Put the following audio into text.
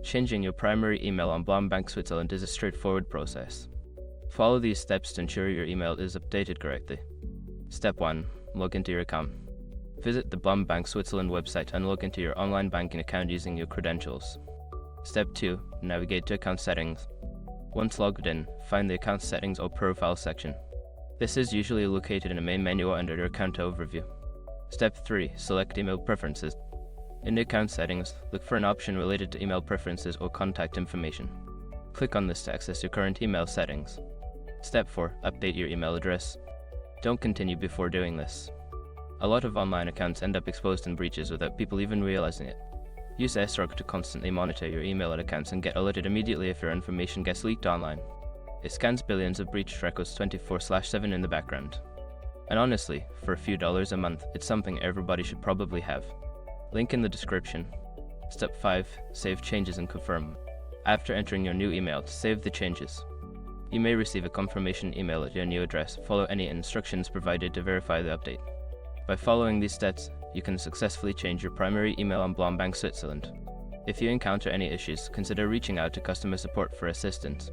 Changing your primary email on BLOM Bank Switzerland is a straightforward process. Follow these steps to ensure your email is updated correctly. Step 1. Log into your account. Visit the BLOM Bank Switzerland website and log into your online banking account using your credentials. Step 2. Navigate to account settings. Once logged in, find the account settings or profile section. This is usually located in the main menu or under your account overview. Step 3. Select email preferences. In the account settings, look for an option related to email preferences or contact information. Click on this to access your current email settings. Step 4. Update your email address. Don't continue before doing this. A lot of online accounts end up exposed in breaches without people even realizing it. Use SROG to constantly monitor your email accounts and get alerted immediately if your information gets leaked online. It scans billions of breached records 24/7 in the background. And honestly, for a few dollars a month, it's something everybody should probably have. Link in the description. Step 5. Save changes and confirm. After entering your new email, save the changes. You may receive a confirmation email at your new address. Follow any instructions provided to verify the update. By following these steps, you can successfully change your primary email on BLOM Bank Switzerland. If you encounter any issues, consider reaching out to customer support for assistance.